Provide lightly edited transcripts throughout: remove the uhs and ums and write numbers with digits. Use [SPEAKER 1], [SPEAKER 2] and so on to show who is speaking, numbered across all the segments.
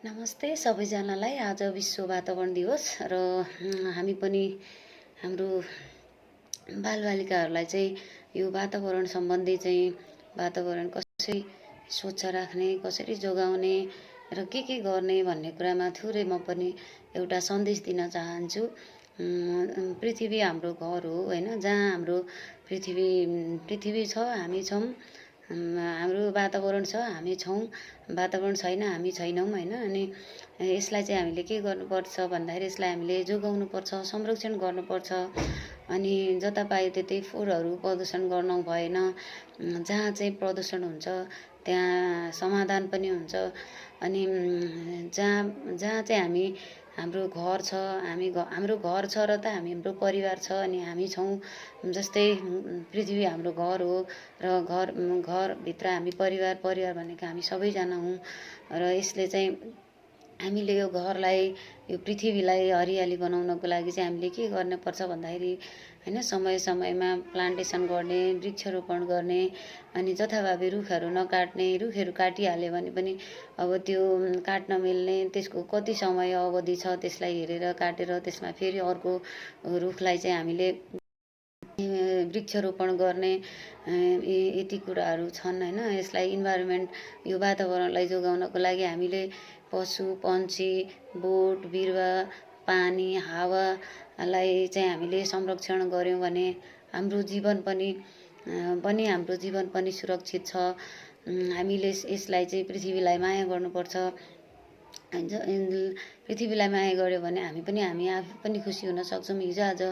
[SPEAKER 1] नमस्ते सबैजनालाई। आज विश्व वातावरण दिवस र हामी पनि हाम्रो बालबालिकाहरूलाई चाहिँ यो वातावरण सम्बन्धी चाहिँ वातावरण कसरी स्वच्छ राख्ने, कसरी जोगाउने र के गर्ने भन्ने कुरामा थोरै म पनि एउटा सन्देश दिन चाहन्छु। पृथ्वी हाम्रो घर हो हैन, जहाँ हाम्रो पृथ्वी छ, हामी छौँ। हाम्रो वातावरण छ, हामी छौँ। वातावरण छैन, हामी छैनौँ हैन। अनि यसलाई चाहिँ हामीले के गर्नुपर्छ भन्दाखेरि यसलाई हामीले जोगाउनुपर्छ, संरक्षण गर्नुपर्छ। अनि जता पायो त्यतै फोहोरहरू प्रदूषण गर्न भएन। जहाँ चाहिँ प्रदूषण हुन्छ त्यहाँ समाधान पनि हुन्छ। अनि जहाँ चाहिँ हाम्रो घर छ, हाम्रो घर छ र त हाम्रो परिवार छ अनि हामी छौँ। जस्तै पृथ्वी हाम्रो घर हो र घरभित्र हामी परिवार भनेको हामी सबैजना हौँ। र यसले चाहिँ हामीले यो घरलाई, यो पृथ्वीलाई हरियाली बनाउनको लागि चाहिँ हामीले के गर्नुपर्छ भन्दाखेरि हैन, समय समयमा प्लान्टेसन गर्ने, वृक्षरोपण गर्ने। अनि जथाभावी रुखहरू नकाट्ने। रुखहरू काटिहाल्यो भने पनि अब त्यो काट्न मिल्ने, त्यसको कति समय अवधि छ त्यसलाई हेरेर काटेर त्यसमा फेरि अर्को रुखलाई चाहिँ हामीले वृक्षरोपण गर्ने। यति कुराहरू छन् हैन। यसलाई इन्भाइरोमेन्ट, यो वातावरणलाई जोगाउनको लागि हामीले पशु पन्छी, बोट बिरुवा, पानी, हावालाई चाहिँ हामीले संरक्षण गर्यौँ भने हाम्रो जीवन पनि सुरक्षित छ। हामीले यसलाई चाहिँ पृथ्वीलाई माया गर्नुपर्छ। पृथ्वीलाई माया गर्यो भने हामी आफू पनि खुसी हुन सक्छौँ। हिजो आज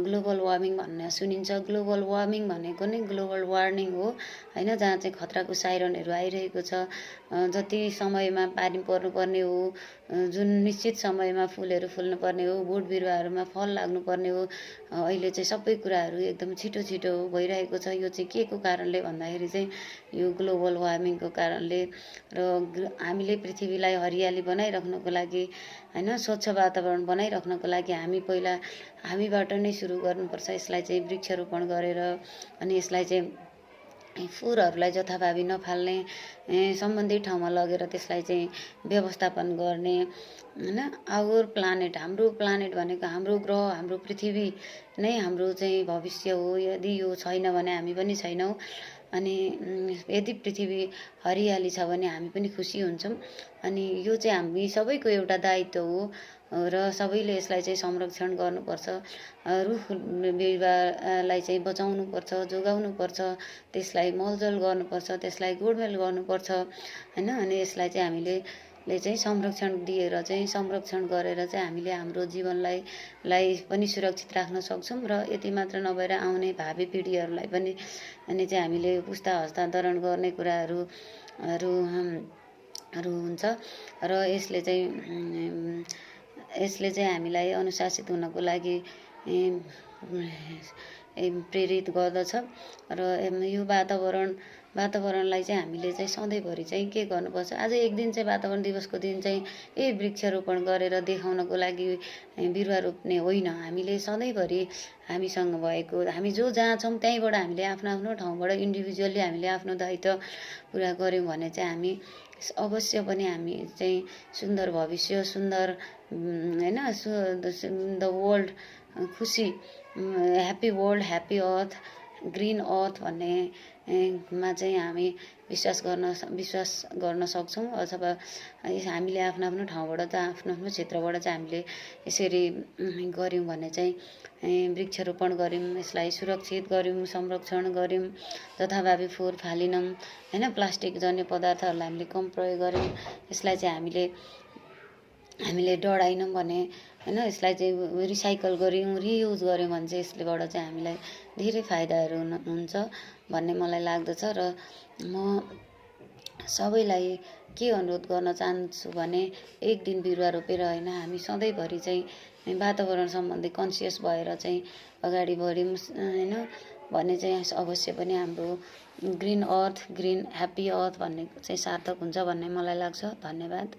[SPEAKER 1] ग्लोबल वार्मिङ भन्ने सुनिन्छ। ग्लोबल वार्मिङ भनेको नै ग्लोबल वार्निङ हो हैन, जहाँ चाहिँ खतराको साइरनहरू आइरहेको छ। जति समयमा पानी पर्नुपर्ने हो, जुन निश्चित समयमा फुलहरू फुल्नुपर्ने हो, बोट बिरुवाहरूमा फल लाग्नुपर्ने हो, अहिले चाहिँ सबै कुराहरू एकदम छिटो भइरहेको छ। यो चाहिँ के को कारणले भन्दाखेरि चाहिँ यो ग्लोबल वार्मिङको कारणले। र हामीले पृथ्वीलाई हरियाली बनाइराख्नको लागि हैन, स्वच्छ वातावरण बनाइराख्नको लागि हामी पहिला हामीबाट नै सुरु गर्नुपर्छ। यसलाई चाहिँ वृक्षरोपण गरेर अनि यसलाई चाहिँ फोहोरहरूलाई जथाभावी नफाल्ने, सम्बन्धित ठाउँमा लगेर त्यसलाई चाहिँ व्यवस्थापन गर्ने हैन। आवर प्लानेट, हाम्रो प्लानेट भनेको हाम्रो ग्रह, हाम्रो पृथ्वी नै हाम्रो चाहिँ भविष्य हो। यदि यो छैन भने हामी पनि छैनौँ। अनि यदि पृथ्वी हरियाली छ भने हामी पनि खुसी हुन्छौँ। अनि यो चाहिँ हामी सबैको एउटा दायित्व हो र सबैले यसलाई चाहिँ संरक्षण गर्नुपर्छ। रुख बिरुवालाई चाहिँ बचाउनुपर्छ, जोगाउनुपर्छ, त्यसलाई मलजल गर्नुपर्छ, त्यसलाई गोडमेल गर्नुपर्छ हैन। अनि यसलाई चाहिँ हामीले चाहिँ संरक्षण गरेर चाहिँ हामीले हाम्रो जीवनलाई पनि सुरक्षित राख्न सक्छौँ। र यति मात्र नभएर आउने भावी पिँढीहरूलाई पनि अनि चाहिँ हामीले पुस्ता हस्तान्तरण गर्ने कुराहरू हुन्छ। र यसले चाहिँ हामीलाई अनुशासित हुनको लागि प्रेरित गर्दछ। र यो वातावरणलाई चाहिँ हामीले चाहिँ सधैँभरि चाहिँ के गर्नुपर्छ, आज एक दिन चाहिँ वातावरण दिवसको दिन चाहिँ वृक्षरोपण गरेर देखाउनको लागि बिरुवा रोप्ने होइन। हामीले सधैँभरि हामीसँग भएको, हामी जहाँ छौँ त्यहीँबाट हामीले आफ्नो ठाउँबाट इन्डिभिजुअली हामीले आफ्नो दायित्व पुरा गऱ्यौँ भने चाहिँ हामी अवश्य पनि हामी चाहिँ सुन्दर भविष्य, सुन्दर हैन, द वर्ल्ड, खुसी, ह्याप्पी वर्ल्ड, ह्याप्पी अर्थ, ग्रिन अर्थ भन्नेमा चाहिँ हामी विश्वास गर्न सक्छौँ। अथवा हामीले आफ्नो ठाउँबाट, आफ्नो क्षेत्रबाट चाहिँ हामीले यसरी गऱ्यौँ भने चाहिँ वृक्षरोपण गऱ्यौँ, यसलाई सुरक्षित गऱ्यौँ, संरक्षण गऱ्यौँ, जथाभावी फोहोर फालेनौँ हैन, प्लास्टिक जन्य पदार्थहरूलाई हामीले कम प्रयोग गऱ्यौँ, यसलाई चाहिँ हामीले डढाएनौँ भने हैन, यसलाई चाहिँ रिसाइकल गऱ्यौँ, रियुज गऱ्यौँ भने चाहिँ यसलेबाट चाहिँ हामीलाई धेरै फाइदाहरू हुन्छ भन्ने मलाई लाग्दछ। र म सबैलाई के अनुरोध गर्न चाहन्छु भने एक दिन बिरुवा रोपेर होइन, हामी सधैँभरि चाहिँ वातावरण सम्बन्धी कन्सियस भएर चाहिँ अगाडि बढ्यौँ हैन भने चाहिँ अवश्य पनि हाम्रो ग्रिन अर्थ, ग्रिन ह्याप्पी अर्थ भन्ने चाहिँ सार्थक हुन्छ भन्ने मलाई लाग्छ। धन्यवाद।